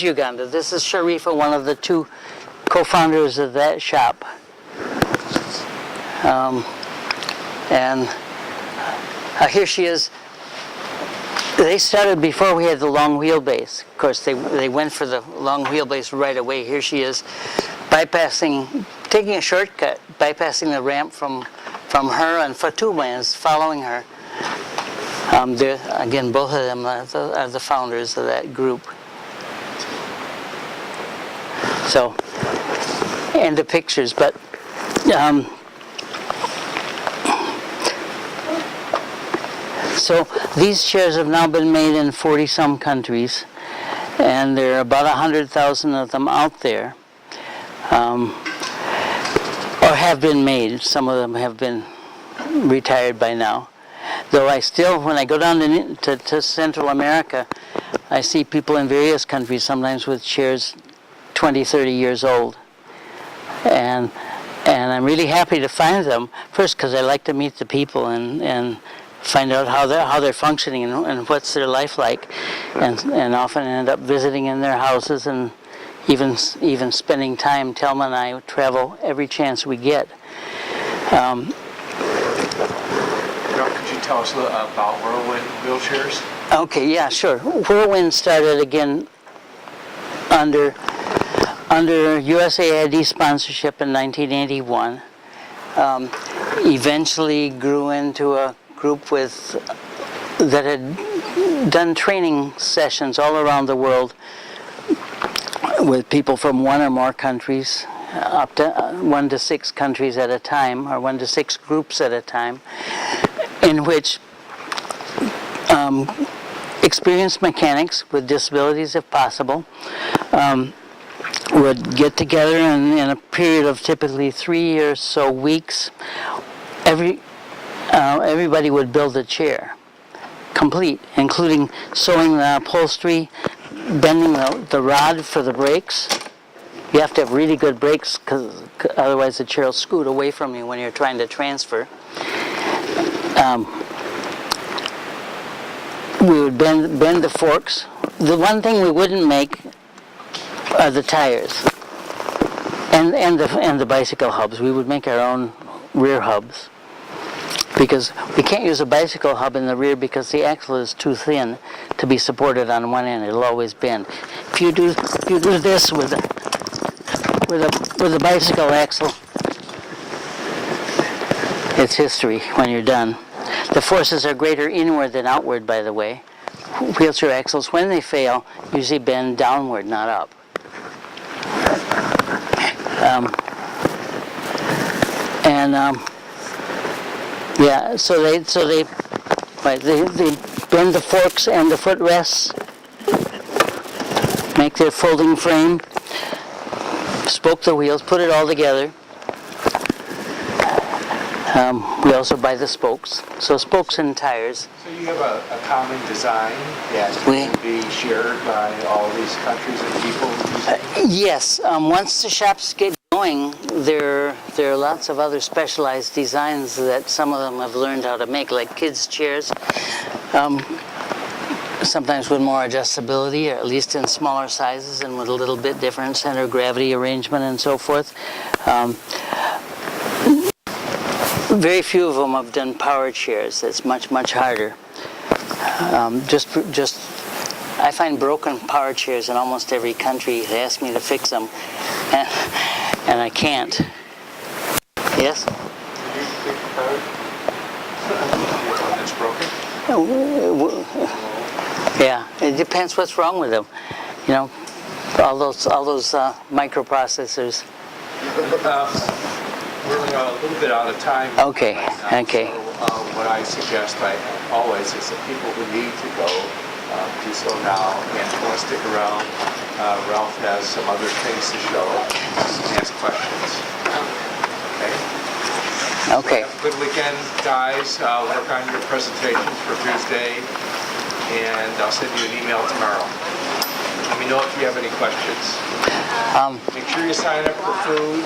Uganda. This is Sharifa, one of the two co-founders of that shop. And here she is. They started before we had the long wheelbase. Of course, they went for the long wheelbase right away. Here she is, taking a shortcut, bypassing the ramp from her, and Fatuma is following her. Again, both of them are the founders of that group. So, and the pictures, but so these chairs have now been made in 40-some countries, and there are about 100,000 of them out there, or have been made. Some of them have been retired by now. Though I still, when I go down to Central America, I see people in various countries, sometimes with chairs 20, 30 years old. And I'm really happy to find them, first because I like to meet the people and find out how they're functioning and what's their life like, and often end up visiting in their houses and even spending time. Thelma and I travel every chance we get.
Could you tell us a little about Whirlwind wheelchairs?
Okay, yeah, sure. Whirlwind started again under USAID sponsorship in 1981. Eventually grew into a group that had done training sessions all around the world with people from one or more countries, up to 1 to 6 countries at a time, or 1 to 6 groups at a time, in which experienced mechanics with disabilities, if possible, would get together in a period of typically 3 or so weeks. Everybody would build a chair, complete, including sewing the upholstery, bending the rod for the brakes. You have to have really good brakes, because otherwise the chair will scoot away from you when you're trying to transfer. We would bend the forks. The one thing we wouldn't make are the tires and the bicycle hubs. We would make our own rear hubs, because we can't use a bicycle hub in the rear because the axle is too thin to be supported on one end. It'll always bend. If you do this with a bicycle axle, it's history when you're done. The forces are greater inward than outward, by the way. Wheelchair axles, when they fail, usually bend downward, not up. Yeah, so they bend the forks and the footrests, make their folding frame, spoke the wheels, put it all together. We also buy the spokes, so spokes and tires.
So you have a common design that can be shared by all these countries and people?
Yes, once the shops get going, there are lots of other specialized designs that some of them have learned how to make, like kids' chairs, sometimes with more adjustability, or at least in smaller sizes and with a little bit different center of gravity arrangement and so forth. Very few of them have done power chairs. That's much, much harder. I find broken power chairs in almost every country. They ask me to fix them, and I can't. Yes?
One that's broken?
Yeah, it depends what's wrong with them. You know, all those microprocessors.
We're a little bit out of time.
Okay, okay.
So, what I suggest always is that people who need to go do so now, and if you want to stick around, Ralph has some other things to show and ask questions. Okay?
Okay.
Have a good weekend, guys. Work on your presentations for Tuesday, and I'll send you an email tomorrow. Let me know if you have any questions. Make sure you sign up for food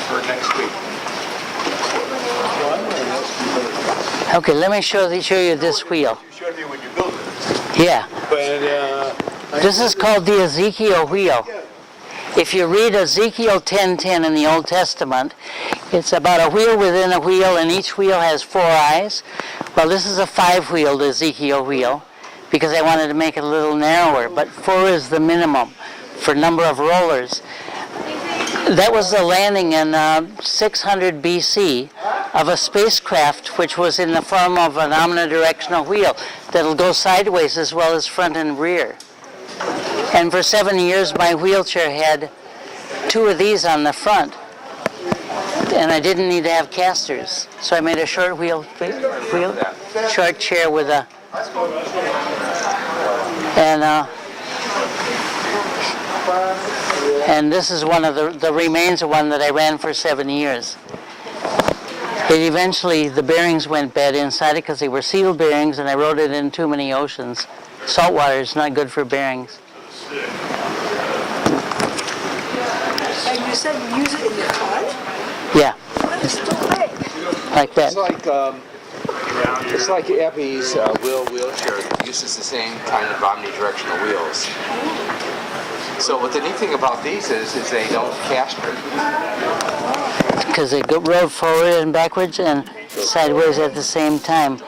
for next week.
Okay, let me show you this wheel.
You showed me when you built it.
Yeah,
But,
this is called the Ezekiel wheel. If you read Ezekiel 10:10 in the Old Testament, it's about a wheel within a wheel, and each wheel has 4 eyes. Well, this is a 5-wheeled Ezekiel wheel, because I wanted to make it a little narrower, but 4 is the minimum for number of rollers. That was the landing in 600 BC of a spacecraft which was in the form of an omnidirectional wheel that'll go sideways as well as front and rear. And for 7 years my wheelchair had 2 of these on the front, and I didn't need to have casters. So I made a short short chair with a and this is one of the remains of one that I ran for 7 years. It eventually, the bearings went bad inside it because they were sealed bearings, and I rode it in too many oceans. Salt water is not good for bearings.
And you said you use it in your car?
Yeah,
It's too big.
like that.
It's like Abby's wheelchair uses the same kind of omnidirectional wheels. So what the neat thing about these is they don't caster.
Because they go rode forward and backwards and sideways at the same time.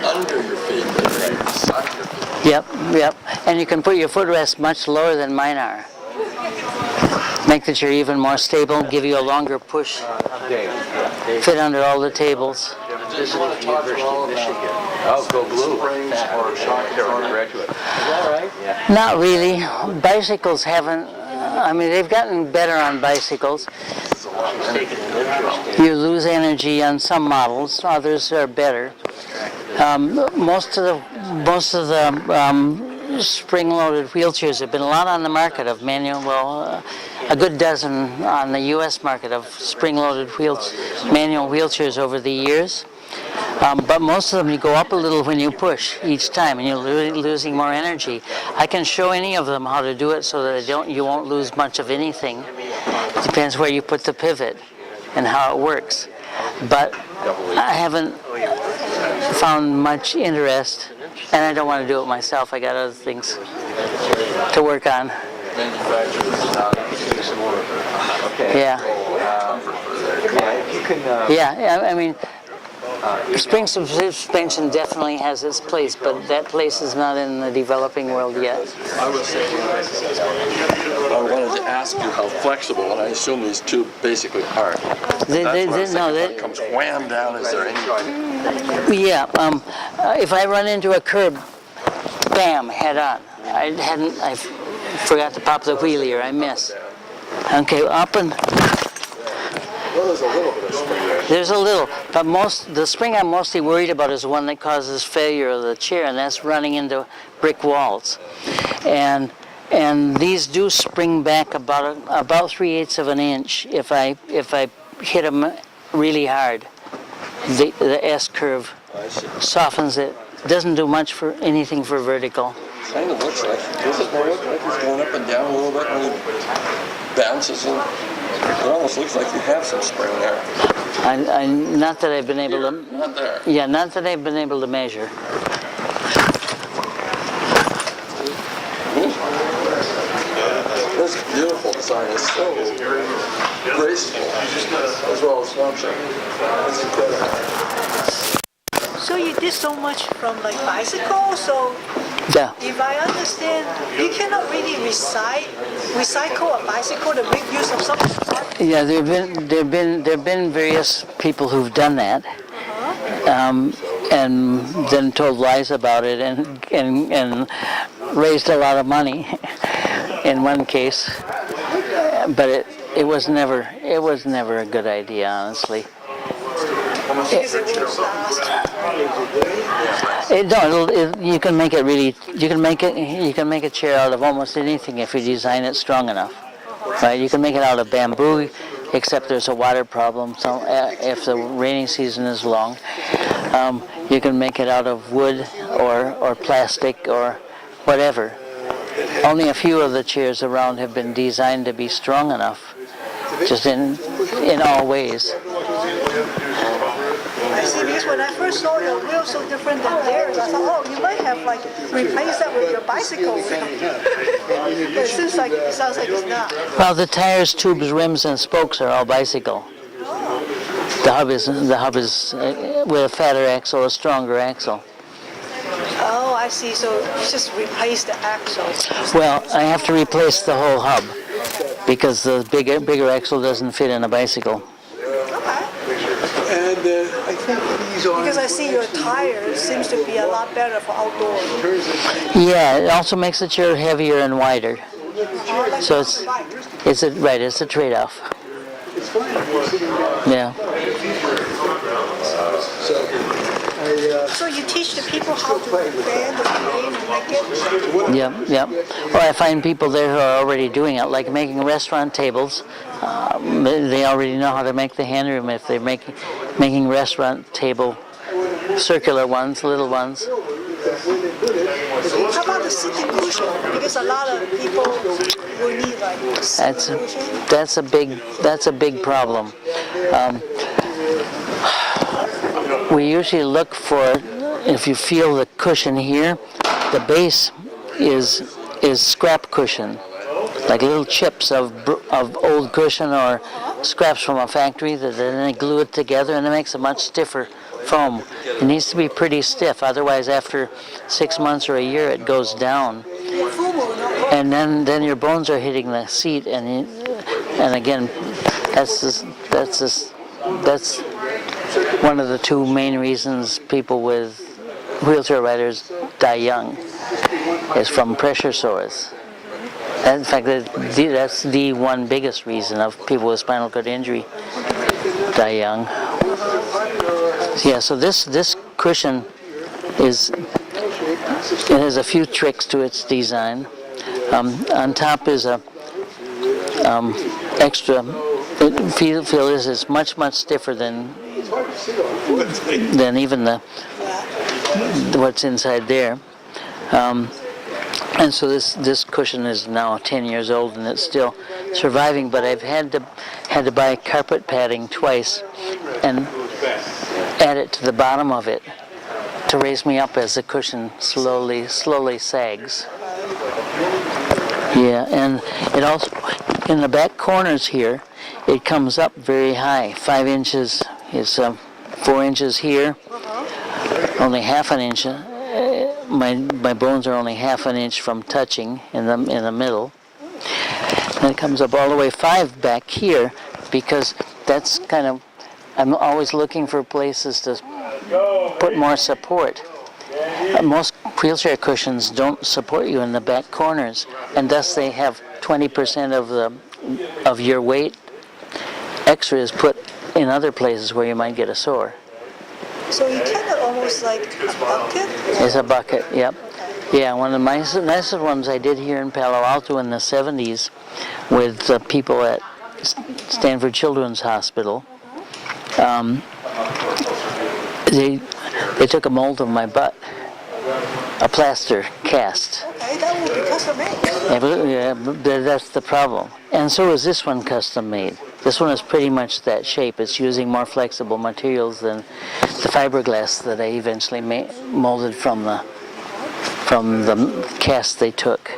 Under your feet, right beside your feet.
Yep. And you can put your footrest much lower than mine are. Make the chair even more stable, give you a longer push. Fit under all the tables.
Just want to talk to all about
Oh, go blue.
springs or shock
Graduate.
Not really. Bicycles haven't, they've gotten better on bicycles. You lose energy on some models, others are better. Most of the spring-loaded wheelchairs have been a lot on the market of manual, a good dozen on the U.S. market of spring-loaded manual wheelchairs over the years. But most of them you go up a little when you push each time, and you're losing more energy. I can show any of them how to do it so that you won't lose much of anything. It depends where you put the pivot and how it works. But I haven't found much interest, and I don't want to do it myself. I got other things to work on. Yeah. Spring suspension definitely has its place, but that place is not in the developing world yet.
I wanted to ask you how flexible, and I assume these two basically are. It comes wham down. Is there any?
Yeah. If I run into a curb, bam, head on. I forgot to pop the wheelie, or I miss. Okay, up and.
Well, there's a little bit of spring there.
There's a little, but the spring I'm mostly worried about is one that causes failure of the chair, and that's running into brick walls. And these do spring back about 3/8 of an inch if I hit them really hard. The S curve softens it. Doesn't do much for anything for vertical.
Kind of looks like. Does it look like it's going up and down a little bit when it bounces in? It almost looks like you have some spring there.
Not that I've been able to.
Not there.
Yeah, not that I've been able to measure.
This beautiful design is so graceful, as well as functional. It's incredible.
So you did so much from like bicycle, so
Yeah.
if I understand, you cannot really recycle a bicycle to make use of something.
Yeah, there've been various people who've done that, and then told lies about it, and raised a lot of money in one case, but it was never a good idea, honestly.
Because it won't last.
You can make it really. You can make a chair out of almost anything if you design it strong enough. Right? You can make it out of bamboo, except there's a water problem. So if the rainy season is long, you can make it out of wood or plastic or whatever. Only a few of the chairs around have been designed to be strong enough, just in all ways.
I see, because when I first saw your wheel so different than theirs, I thought, oh, you might have like replaced that with your bicycle wheel. But it sounds like it's not.
Well, the tires, tubes, rims, and spokes are all bicycle. The hub is with a fatter axle, a stronger axle.
Oh, I see. So you just replace the axle.
Well, I have to replace the whole hub because the bigger axle doesn't fit in a bicycle.
Okay.
And I think these are...
Because I see your tires seems to be a lot better for outdoors.
Yeah, it also makes the chair heavier and wider. So it's a trade-off.
It's fine. We're sitting down.
Yeah.
So you teach the people how to bend the frame and make it?
Yep. Well, I find people there who are already doing it, like making restaurant tables. They already know how to make the handroom if they're making restaurant table, circular ones, little ones.
How about the sitting cushion? Because a lot of people will need like sitting cushion.
That's a big problem. We usually look for, if you feel the cushion here, the base is scrap cushion, like little chips of old cushion or scraps from a factory that then they glue it together and it makes a much stiffer foam. It needs to be pretty stiff, otherwise after 6 months or a year it goes down. And then your bones are hitting the seat, and again, that's one of the two main reasons people with wheelchair riders die young, is from pressure sores. And in fact, that's the one biggest reason of people with spinal cord injury die young. Yeah, so this cushion it has a few tricks to its design. On top is a extra. Feel this is much stiffer than even what's inside there. And so this cushion is now 10 years old and it's still surviving. But I've had to buy carpet padding twice and add it to the bottom of it to raise me up as the cushion slowly sags. Yeah, and it also in the back corners here, it comes up very high. 5 inches is 4 inches here. Only half an inch. My bones are only half an inch from touching in the middle. And it comes up all the way 5 back here, because that's kind of, I'm always looking for places to put more support. Most wheelchair cushions don't support you in the back corners, and thus they have 20% of your weight extra is put in other places where you might get a sore.
So you kind of almost like a bucket?
It's a bucket, yep. Yeah, one of the nicest ones I did here in Palo Alto in the 70s with people at Stanford Children's Hospital. They took a mold of my butt, a plaster cast.
Okay, that would be custom made.
Yeah, but that's the problem. And so is this one custom made. This one is pretty much that shape. It's using more flexible materials than the fiberglass that I eventually molded from the cast they took.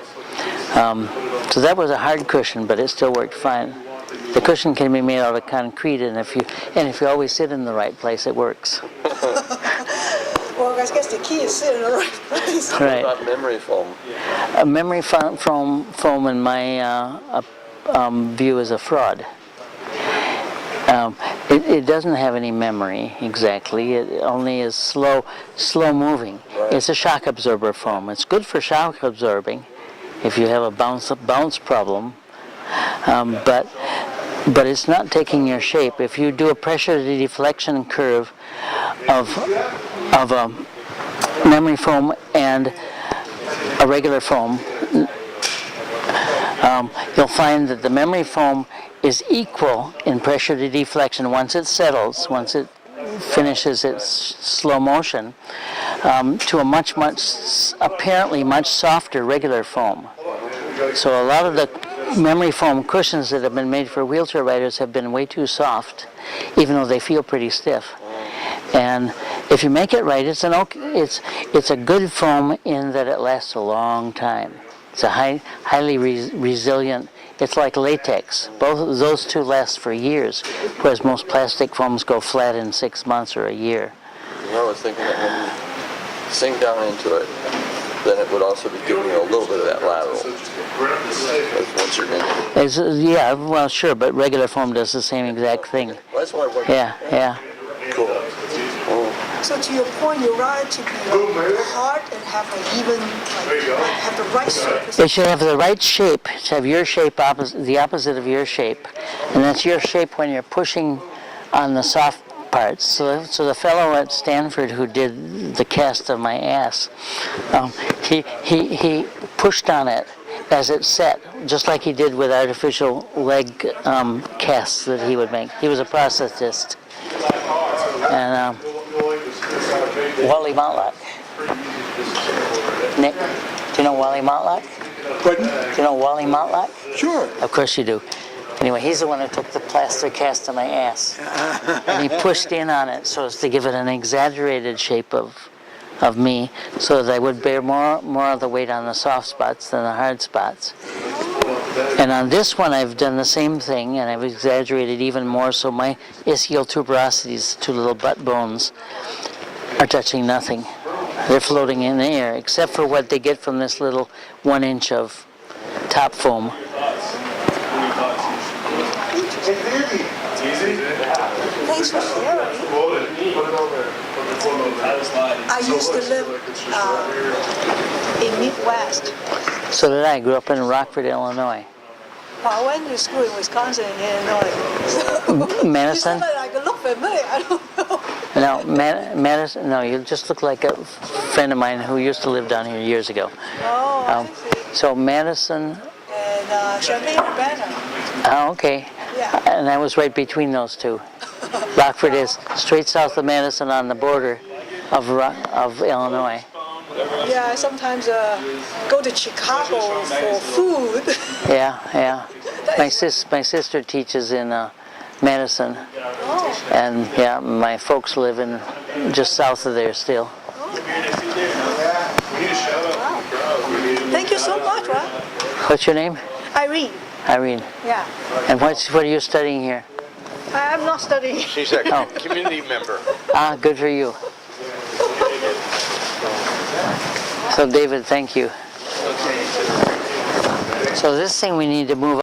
So that was a hard cushion, but it still worked fine. The cushion can be made out of concrete, and if you always sit in the right place, it works.
Well, I guess the key is sitting in the right place.
Right.
What about memory foam?
Memory foam in my view is a fraud. It doesn't have any memory exactly. It only is slow moving.
Right.
It's a shock absorber foam. It's good for shock absorbing if you have a bounce problem, but it's not taking your shape. If you do a pressure to deflection curve of a memory foam and a regular foam, you'll find that the memory foam is equal in pressure to deflection once it settles, once it finishes its slow motion, to a apparently much softer regular foam. So a lot of the memory foam cushions that have been made for wheelchair riders have been way too soft, even though they feel pretty stiff. And if you make it right, it's a good foam in that it lasts a long time. It's a highly resilient. It's like latex. Both of those two last for years, whereas most plastic foams go flat in 6 months or a year.
I was thinking that when you sink down into it, then it would also be giving you a little bit of that lateral. Once you're in it.
Yeah, well, sure, but regular foam does the same exact thing.
Well, that's why I wondered.
Yeah.
Cool. Oh.
So to your point, you rather to be hard and have an even, have the right surface.
It should have the right shape. It should have your shape the opposite of your shape, and that's your shape when you're pushing on the soft parts. So the fellow at Stanford who did the cast of my ass, he pushed on it as it set, just like he did with artificial leg casts that he would make. He was a prosthetist. And Wally Matlock. Nick, do you know Wally Matlock?
Pardon?
Do you know Wally Matlock?
Sure.
Of course you do. Anyway, he's the one who took the plaster cast of my ass. And he pushed in on it so as to give it an exaggerated shape of me, so that I would bear more of the weight on the soft spots than the hard spots. And on this one, I've done the same thing, and I've exaggerated even more, so my ischial tuberosities, two little butt bones, are touching nothing. They're floating in the air, except for what they get from this little 1 inch of top foam.
Thanks for sharing. I used to live in Midwest.
So did I. I grew up in Rockford, Illinois.
I went to school in Wisconsin and Illinois.
Madison?
You sound like I look familiar. I don't know.
No, Madison. No, you just look like a friend of mine who used to live down here years ago.
Oh, I see.
So Madison.
And Champaign-Urbana.
Oh, okay.
Yeah.
And I was right between those two. Rockford is straight south of Madison on the border of Illinois.
Yeah, I sometimes go to Chicago for food.
Yeah. My sister teaches in Madison, and yeah, my folks live in just south of there still.
Thank you so much, Rob.
What's your name?
Irene.
Irene.
Yeah.
And what are you studying here?
I'm not studying.
She's a community member.
Ah, good for you. So David, thank you. So this thing we need to move